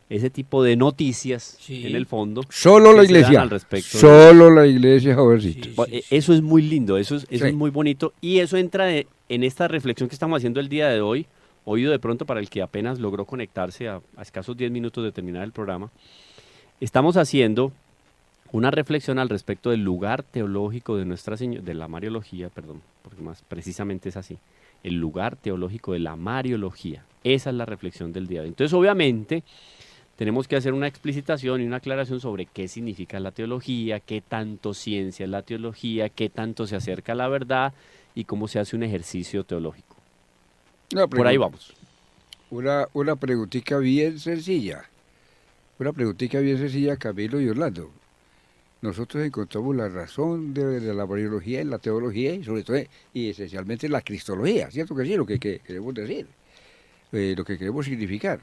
ese tipo de noticias Sí. en el fondo. Solo que la se dan iglesia. al respecto de- Solo la iglesia, jovencito. Sí, Bueno, eso es muy lindo, eso Sí. es muy bonito y eso entra en esta reflexión que estamos haciendo el día de hoy, oído de pronto para el que apenas logró conectarse a escasos 10 minutos de terminar el programa. Estamos haciendo una reflexión al respecto del lugar teológico de Nuestra Señora, de la Mariología, perdón, porque más precisamente es así, el lugar teológico de la Mariología. Esa es la reflexión del día de hoy. Entonces, obviamente, tenemos que hacer una explicitación y una aclaración sobre qué significa la teología, qué tanto ciencia es la teología, qué tanto se acerca a la verdad y cómo se hace un ejercicio teológico. Por ahí vamos. Una preguntita bien sencilla. Una preguntita bien sencilla, Camilo y Orlando. Nosotros encontramos la razón de la mariología en la teología y sobre todo y esencialmente en la cristología, ¿cierto que sí? Lo que queremos decir, lo que queremos significar.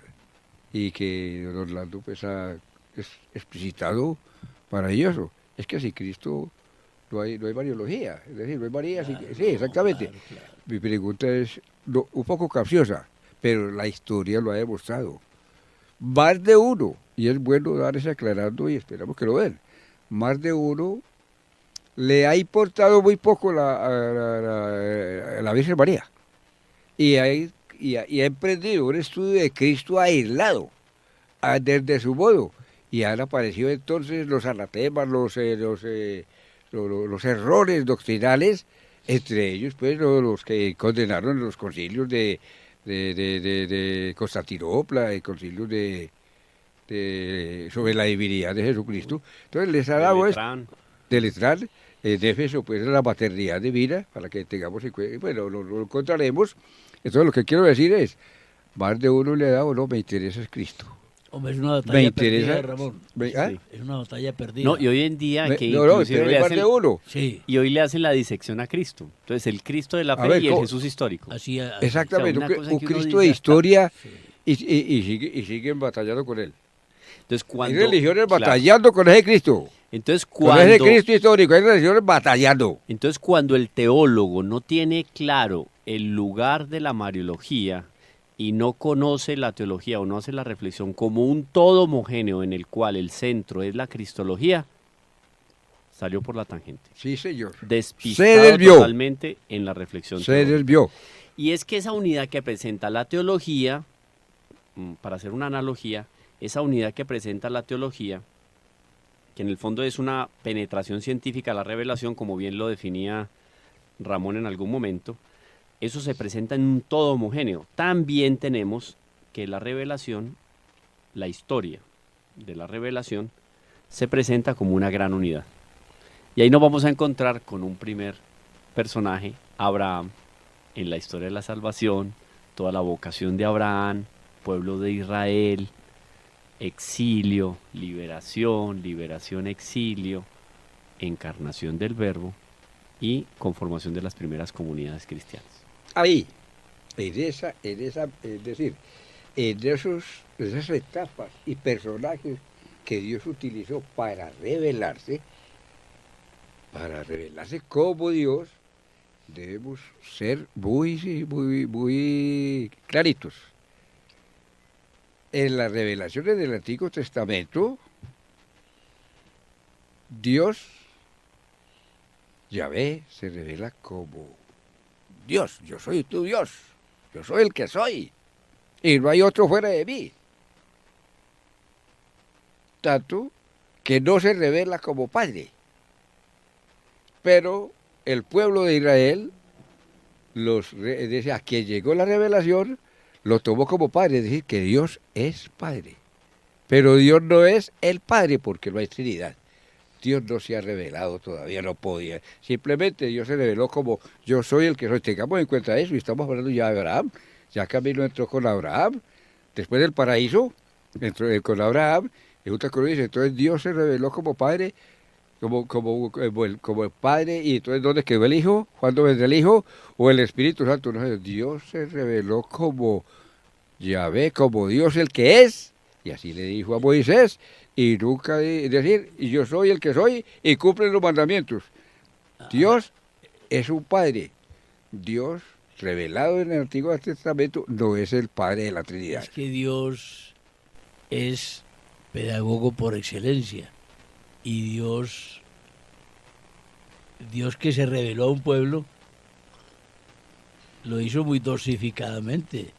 Y que don Orlando pues ha explicitado maravilloso. Es que sin Cristo no hay mariología, es decir, no hay María. Sí, exactamente. Claro, claro. Mi pregunta es un poco capciosa, pero la historia lo ha demostrado. Más de uno, y es bueno dar ese aclarando y esperamos que lo vean, más de uno le ha importado muy poco la Virgen María. Y ha emprendido un estudio de Cristo aislado, desde su modo. Y han aparecido entonces los anatemas, los errores doctrinales, entre ellos pues los que condenaron los concilios de Constantinopla, el concilio sobre la divinidad de Jesucristo. Entonces les ha dado esto de Letrán, de Éfeso, pues la maternidad divina, para que tengamos en cuenta, bueno, lo encontraremos. Entonces lo que quiero decir es, más de uno le ha dado, no, me interesa es Cristo. Hombre, es una batalla Me perdida, interesa. Ramón. ¿Ah? Sí. Es una batalla perdida. No, y hoy en día que No, inclusive pero le hay más hacen, de uno. Sí, y hoy le hacen la disección a Cristo. Entonces el Cristo de la A fe ver, y el ¿cómo? Jesús histórico. así. Exactamente, O sea, una cosa un que uno Cristo dice de hasta- historia Sí. y siguen batallando con él. Entonces Hay cuando religiones claro, batallando con ese Cristo. entonces Con ese cuando Cristo histórico, hay religiones batallando. entonces cuando el teólogo no tiene claro el lugar de la mariología y no conoce la teología o no hace la reflexión como un todo homogéneo en el cual el centro es la cristología, salió por la tangente. Sí, señor. Despistado desvió. totalmente en la reflexión Se teológica. desvió. Y es que esa unidad que presenta la teología, para hacer una analogía, esa unidad que presenta la teología, que en el fondo es una penetración científica a la revelación, como bien lo definía Ramón en algún momento, eso se presenta en un todo homogéneo. También tenemos que la revelación, la historia de la revelación, se presenta como una gran unidad. Y ahí nos vamos a encontrar con un primer personaje, Abraham, en la historia de la salvación, toda la vocación de Abraham, pueblo de Israel, exilio, liberación, liberación, exilio, encarnación del Verbo y conformación de las primeras comunidades cristianas. Ahí, es decir, en esas etapas y personajes que Dios utilizó para revelarse como Dios, debemos ser muy claritos. En las revelaciones del Antiguo Testamento, Dios, Yahvé, se revela como Dios. Yo soy tu Dios. Yo soy el que soy. Y no hay otro fuera de mí. Tanto que no se revela como Padre. pero el pueblo de Israel, a quien llegó la revelación, lo tomó como padre, es decir, que Dios es padre. Pero Dios no es el padre porque no hay Trinidad. Dios no se ha revelado todavía, no podía. Simplemente Dios se reveló como yo soy el que soy. Tengamos en cuenta eso, y estamos hablando ya de Abraham. Ya Camilo entró con Abraham, después del paraíso, entró con Abraham, y dice, entonces Dios se reveló como padre, como el padre, y entonces ¿dónde quedó el hijo? ¿Cuándo vendrá el hijo? O el Espíritu Santo. No sé, Dios se reveló como Yahvé, como Dios el que es, y así le dijo a Moisés, y nunca decir, y yo soy el que soy, y cumple los mandamientos. Dios es un padre. Dios, revelado en el Antiguo Testamento, no es el padre de la Trinidad. Es que Dios es pedagogo por excelencia. Y Dios que se reveló a un pueblo, lo hizo muy dosificadamente.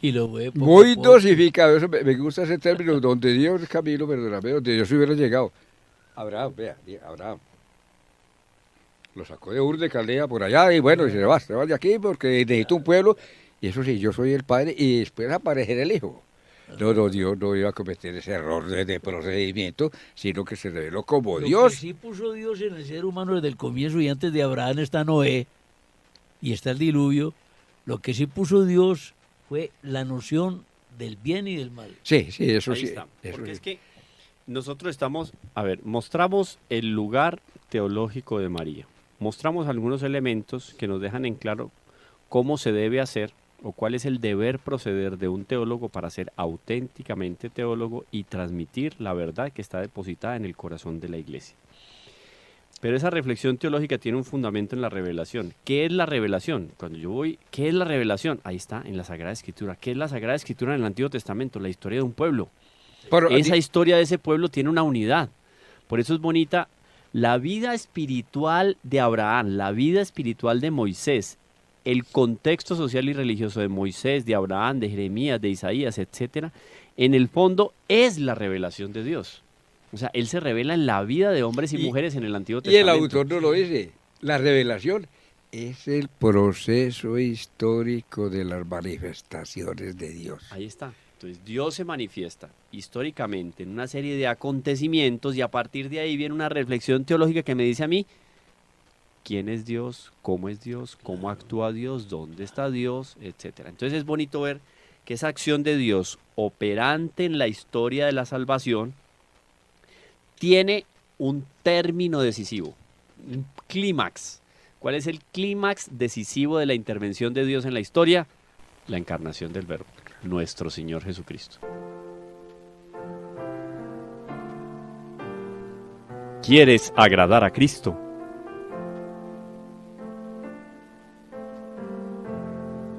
Y lo fue poco Muy a poco. dosificado, eso me gusta ese término, donde Dios, Camilo, perdóname, donde Dios hubiera llegado. Abraham, vea, Abraham. Lo sacó de Ur de Caldea por allá, y bueno, y se va de aquí porque necesito un pueblo, y eso sí, yo soy el padre, y después aparecerá el hijo. No, Dios no iba a cometer ese error de procedimiento, sino que se reveló como Lo Dios. que sí puso Dios en el ser humano desde el comienzo, y antes de Abraham está Noé, y está el diluvio, lo que sí puso Dios fue la noción del bien y del mal. Sí, eso Ahí sí. está. Eso Porque sí. es que nosotros estamos, mostramos el lugar teológico de María. Mostramos algunos elementos que nos dejan en claro cómo se debe hacer o cuál es el deber proceder de un teólogo para ser auténticamente teólogo y transmitir la verdad que está depositada en el corazón de la Iglesia. Pero esa reflexión teológica tiene un fundamento en la revelación. ¿Qué es la revelación? Cuando yo voy, ¿qué es la revelación? Ahí está, en la Sagrada Escritura. ¿Qué es la Sagrada Escritura en el Antiguo Testamento? La historia de un pueblo. Pero, Esa historia de ese pueblo tiene una unidad. Por eso es bonita la vida espiritual de Abraham, la vida espiritual de Moisés, el contexto social y religioso de Moisés, de Abraham, de Jeremías, de Isaías, etcétera, en el fondo es la revelación de Dios. O sea, Él se revela en la vida de hombres y mujeres en el Antiguo Y Testamento. el autor no lo dice. La revelación es el proceso histórico de las manifestaciones de Dios. Ahí está. Entonces Dios se manifiesta históricamente en una serie de acontecimientos y a partir de ahí viene una reflexión teológica que me dice a mí quién es Dios, cómo actúa Dios, dónde está Dios, etcétera. Entonces es bonito ver que esa acción de Dios operante en la historia de la salvación tiene un término decisivo, un clímax. ¿Cuál es el clímax decisivo de la intervención de Dios en la historia? La encarnación del Verbo, nuestro Señor Jesucristo. ¿Quieres agradar a Cristo?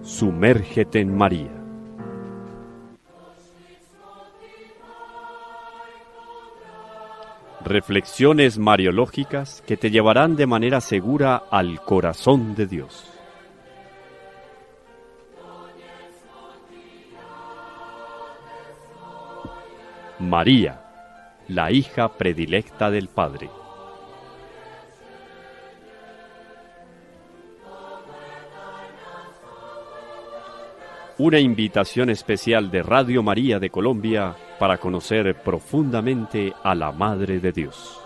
Sumérgete en María. Reflexiones mariológicas que te llevarán de manera segura al corazón de Dios. María, la hija predilecta del Padre. Una invitación especial de Radio María de Colombia para conocer profundamente a la Madre de Dios.